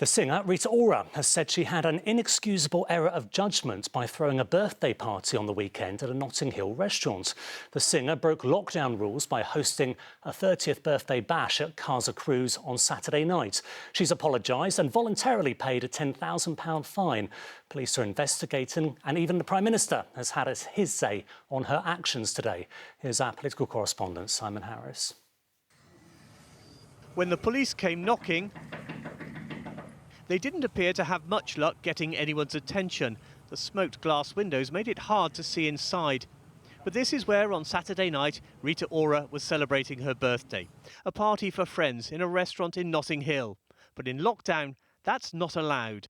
The singer, Rita Ora, has said she had an inexcusable error of judgment by throwing a birthday party on the weekend at a Notting Hill restaurant. The singer broke lockdown rules by hosting a 30th birthday bash at Casa Cruz on Saturday night. She's apologised and voluntarily paid a £10,000 fine. Police are investigating, and even the Prime Minister has had his say on her actions today. Here's our political correspondent, Simon Harris. When the police came knocking, they didn't appear to have much luck getting anyone's attention. The smoked glass windows made it hard to see inside. But this is where, on Saturday night, Rita Ora was celebrating her birthday. A party for friends in a restaurant in Notting Hill. But in lockdown, that's not allowed.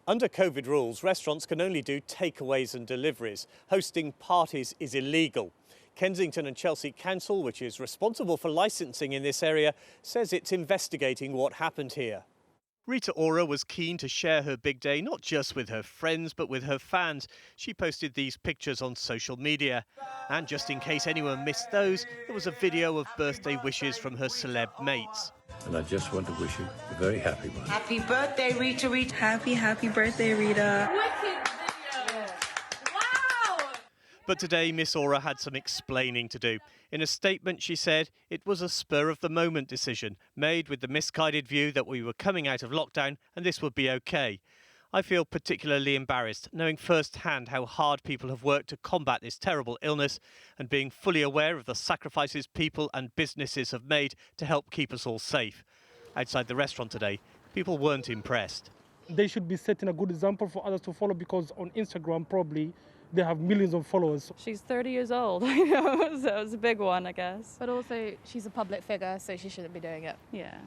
Under COVID rules, restaurants can only do takeaways and deliveries. Hosting parties is illegal. Kensington and Chelsea Council, which is responsible for licensing in this area, says it's investigating what happened here. Rita Ora was keen to share her big day not just with her friends but with her fans. She posted these pictures on social media. And just in case anyone missed those, there was a video of birthday wishes from her celeb mates. And I just want to wish you a very happy one. Happy birthday, Rita, Rita. Happy birthday, Rita. Wicked video. Wow! But today, Miss Ora had some explaining to do. In a statement, she said it was a spur-of-the-moment decision made with the misguided view that we were coming out of lockdown and this would be okay. I feel particularly embarrassed, knowing firsthand how hard people have worked to combat this terrible illness and being fully aware of the sacrifices people and businesses have made to help keep us all safe. Outside the restaurant today, people weren't impressed. They should be setting a good example for others to follow, because on Instagram probably they have millions of followers. She's 30 years old, so it's a big one, I guess. But also, she's a public figure, so she shouldn't be doing it. Yeah.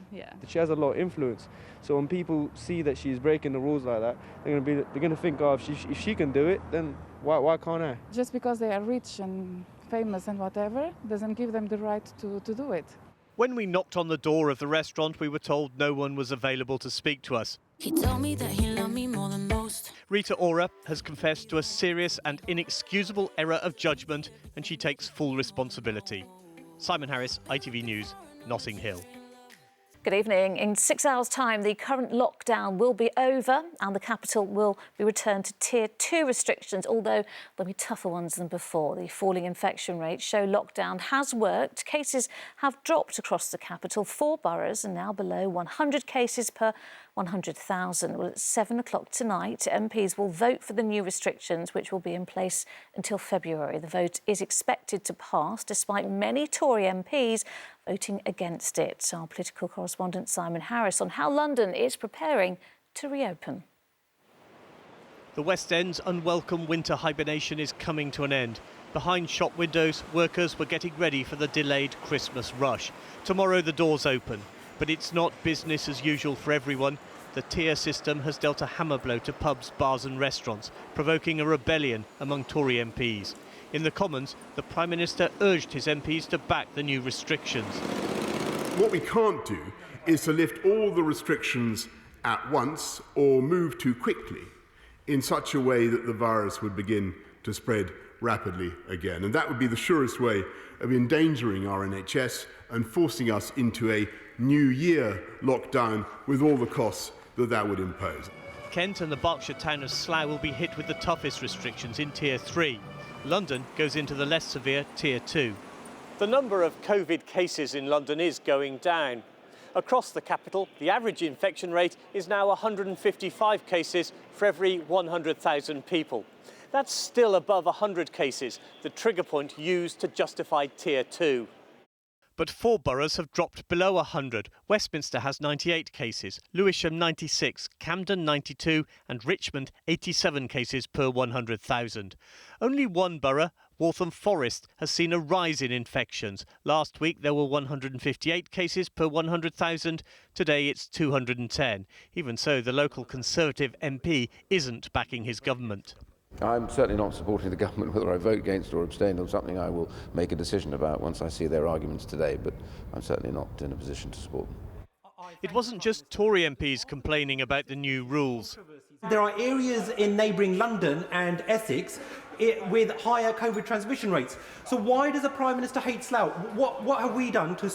She has a lot of influence, so when people see that she's breaking the rules like that, they're gonna think, oh, if she can do it, then why can't I? Just because they are rich and famous and whatever doesn't give them the right to do it. When we knocked on the door of the restaurant, we were told no one was available to speak to us. He told me that he loved me more than most. Rita Ora has confessed to a serious and inexcusable error of judgment, and she takes full responsibility. Simon Harris, ITV News, Notting Hill. Good evening. In 6 hours' time, the current lockdown will be over and the capital will be returned to Tier 2 restrictions, although there'll be tougher ones than before. The falling infection rates show lockdown has worked. Cases have dropped across the capital. 4 boroughs are now below 100 cases per 100,000. Well, at 7 o'clock tonight, MPs will vote for the new restrictions, which will be in place until February. The vote is expected to pass, despite many Tory MPs voting against it. Our political correspondent Simon Harris on how London is preparing to reopen. The West End's unwelcome winter hibernation is coming to an end. Behind shop windows, workers were getting ready for the delayed Christmas rush. Tomorrow the doors open, but it's not business as usual for everyone. The tier system has dealt a hammer blow to pubs, bars and restaurants, provoking a rebellion among Tory MPs. In the Commons, the Prime Minister urged his MPs to back the new restrictions. What we can't do is to lift all the restrictions at once or move too quickly in such a way that the virus would begin to spread rapidly again. And that would be the surest way of endangering our NHS and forcing us into a New Year lockdown with all the costs that would impose. Kent and the Berkshire town of Slough will be hit with the toughest restrictions in Tier 3. London goes into the less severe Tier 2. The number of COVID cases in London is going down. Across the capital, the average infection rate is now 155 cases for every 100,000 people. That's still above 100 cases, the trigger point used to justify Tier 2. But 4 boroughs have dropped below 100. Westminster has 98 cases, Lewisham 96, Camden 92 and Richmond 87 cases per 100,000. Only 1 borough, Waltham Forest, has seen a rise in infections. Last week there were 158 cases per 100,000. Today it's 210. Even so, the local Conservative MP isn't backing his government. I'm certainly not supporting the government. Whether I vote against or abstain on something I will make a decision about once I see their arguments today, but I'm certainly not in a position to support them. It wasn't just Tory MPs complaining about the new rules. There are areas in neighbouring London and Essex with higher COVID transmission rates. So why does the Prime Minister hate Slough? What have we done to,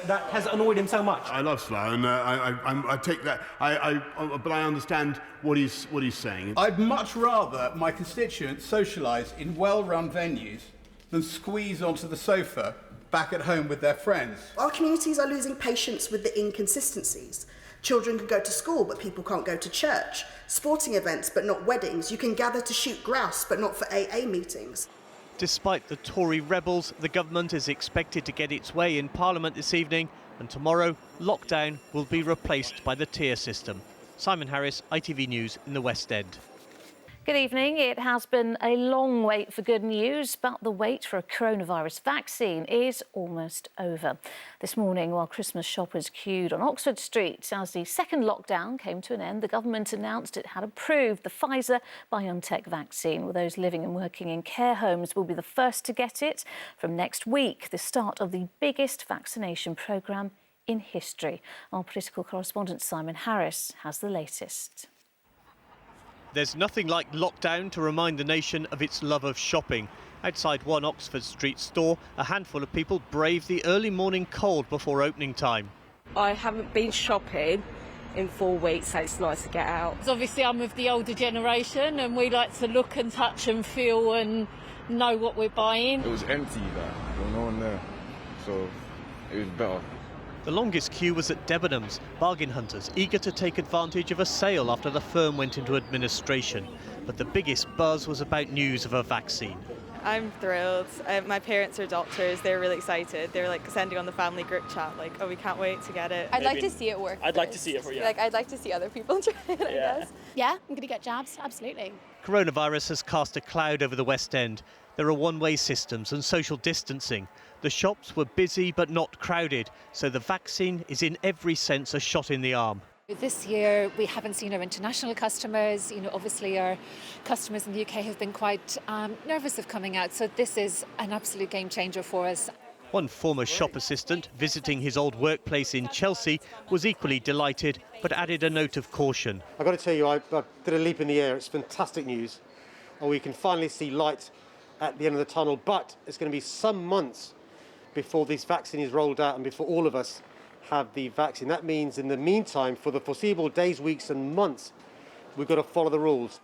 that has annoyed him so much? I love Slough, and I take that. But I understand what he's saying. I'd much rather my constituents socialise in well-run venues than squeeze onto the sofa back at home with their friends. Our communities are losing patience with the inconsistencies. Children can go to school, but people can't go to church. Sporting events, but not weddings. You can gather to shoot grouse, but not for AA meetings. Despite the Tory rebels, the government is expected to get its way in Parliament this evening, and tomorrow, lockdown will be replaced by the tier system. Simon Harris, ITV News in the West End. Good evening. It has been a long wait for good news, but the wait for a coronavirus vaccine is almost over. This morning, while Christmas shoppers queued on Oxford Street as the second lockdown came to an end, the government announced it had approved the Pfizer-BioNTech vaccine. Well, those living and working in care homes will be the first to get it from next week, the start of the biggest vaccination programme in history. Our political correspondent Simon Harris has the latest. There's nothing like lockdown to remind the nation of its love of shopping. Outside one Oxford Street store, a handful of people braved the early morning cold before opening time. I haven't been shopping in 4 weeks, so it's nice to get out. Obviously, I'm of the older generation and we like to look and touch and feel and know what we're buying. It was empty, there was no one there, so it was better. The longest queue was at Debenhams, bargain hunters eager to take advantage of a sale after the firm went into administration. But the biggest buzz was about news of a vaccine. I'm thrilled. My parents are doctors. They're really excited. They're like sending on the family group chat, like, oh, we can't wait to get it. I'd like to see it work. I'd like to see it for you. Like, I'd like to see other people try it, I guess. Yeah, I'm going to get jabs, absolutely. Coronavirus has cast a cloud over the West End. There are one-way systems and social distancing. The shops were busy but not crowded, so the vaccine is in every sense a shot in the arm. This year we haven't seen our international customers. Obviously our customers in the UK have been quite nervous of coming out, so this is an absolute game changer for us. One former shop assistant visiting his old workplace in Chelsea was equally delighted but added a note of caution. I've got to tell you, I did a leap in the air. It's fantastic news. And we can finally see light at the end of the tunnel, but it's going to be some months before this vaccine is rolled out and before all of us have the vaccine. That means in the meantime, for the foreseeable days, weeks and months, we've got to follow the rules.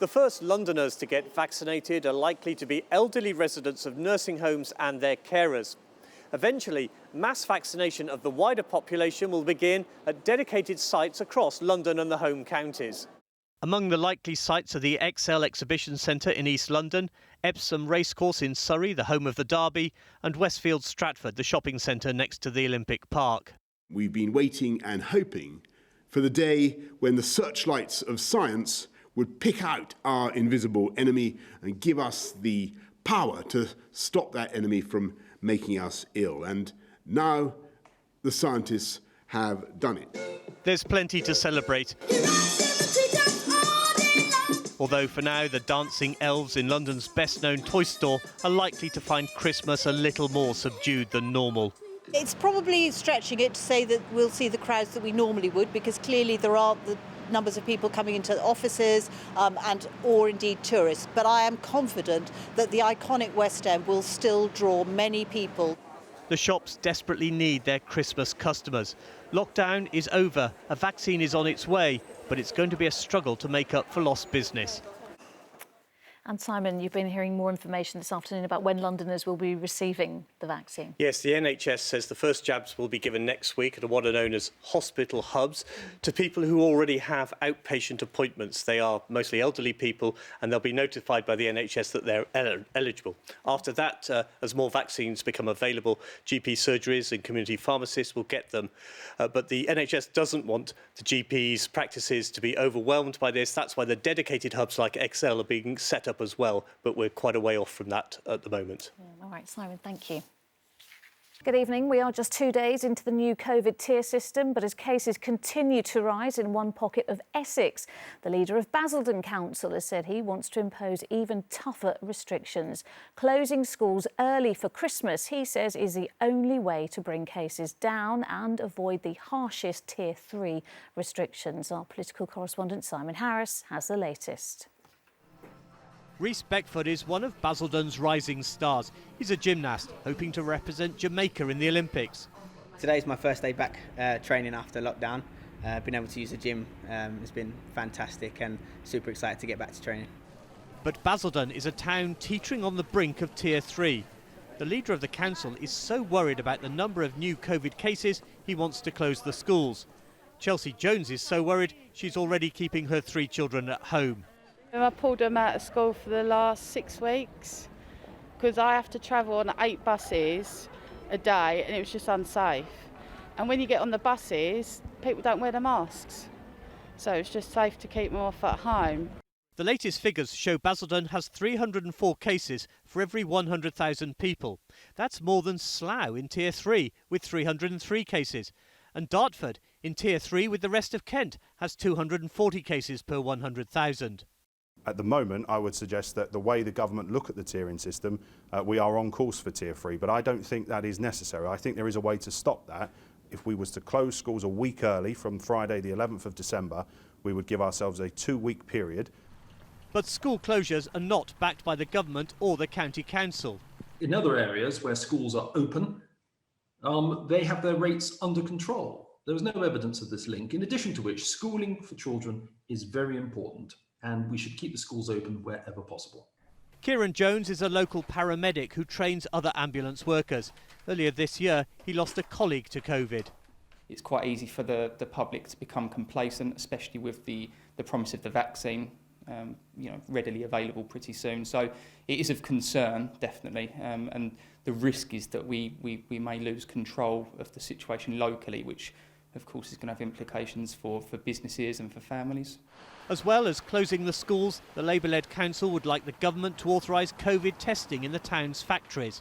The first Londoners to get vaccinated are likely to be elderly residents of nursing homes and their carers. Eventually, mass vaccination of the wider population will begin at dedicated sites across London and the home counties. Among the likely sites are the ExCeL Exhibition Centre in East London, EPSOM Racecourse in Surrey, the home of the Derby, and WESTFIELD Stratford, the shopping centre next to the Olympic Park. We've been waiting and hoping for the day when the searchlights of science would pick out our invisible enemy and give us the power to stop that enemy from making us ill. And now the scientists have done it. There's plenty to celebrate. Although for now, the dancing elves in London's best-known toy store are likely to find Christmas a little more subdued than normal. It's probably stretching it to say that we'll see the crowds that we normally would, because clearly there are the numbers of people coming into the offices or indeed tourists. But I am confident that the iconic West End will still draw many people. The shops desperately need their Christmas customers. Lockdown is over, a vaccine is on its way, but it's going to be a struggle to make up for lost business. And Simon, you've been hearing more information this afternoon about when Londoners will be receiving the vaccine. Yes, the NHS says the first jabs will be given next week at what are known as hospital hubs to people who already have outpatient appointments. They are mostly elderly people and they'll be notified by the NHS that they're eligible. After that, as more vaccines become available, GP surgeries and community pharmacists will get them. But the NHS doesn't want the GPs' practices to be overwhelmed by this. That's why the dedicated hubs like ExCeL are being set up as well, but we're quite a way off from that at the moment. Yeah, all right, Simon, thank you. Good evening. We are just 2 days into the new COVID tier system, but as cases continue to rise in one pocket of Essex, the leader of Basildon Council has said he wants to impose even tougher restrictions. Closing schools early for Christmas, he says, is the only way to bring cases down and avoid the harshest tier 3 restrictions. Our political correspondent Simon Harris has the latest. Rhys Beckford is one of Basildon's rising stars. He's a gymnast, hoping to represent Jamaica in the Olympics. Today's my first day back training after lockdown. Been able to use the gym has been fantastic and super excited to get back to training. But Basildon is a town teetering on the brink of Tier 3. The leader of the council is so worried about the number of new COVID cases, he wants to close the schools. Chelsea Jones is so worried she's already keeping her 3 children at home. I pulled them out of school for the last 6 weeks because I have to travel on 8 buses a day and it was just unsafe. And when you get on the buses, people don't wear the masks. So it's just safe to keep them off at home. The latest figures show Basildon has 304 cases for every 100,000 people. That's more than Slough in Tier 3 with 303 cases. And Dartford in Tier 3 with the rest of Kent has 240 cases per 100,000. At the moment, I would suggest that the way the government look at the tiering system, we are on course for Tier 3, but I don't think that is necessary. I think there is a way to stop that. If we was to close schools a week early from Friday the 11th of December, we would give ourselves a 2-week period. But school closures are not backed by the government or the county council. In other areas where schools are open, they have their rates under control. There is no evidence of this link, in addition to which schooling for children is very important. And we should keep the schools open wherever possible. Kieran Jones is a local paramedic who trains other ambulance workers. Earlier this year, he lost a colleague to COVID. It's quite easy for the public to become complacent, especially with the promise of the vaccine readily available pretty soon. So it is of concern, definitely, and the risk is that we may lose control of the situation locally, which of course is going to have implications for businesses and for families. As well as closing the schools, the Labour-led council would like the government to authorise COVID testing in the town's factories.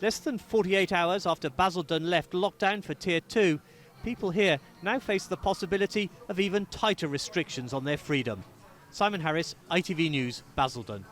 Less than 48 hours after Basildon left lockdown for Tier 2, people here now face the possibility of even tighter restrictions on their freedom. Simon Harris, ITV News, Basildon.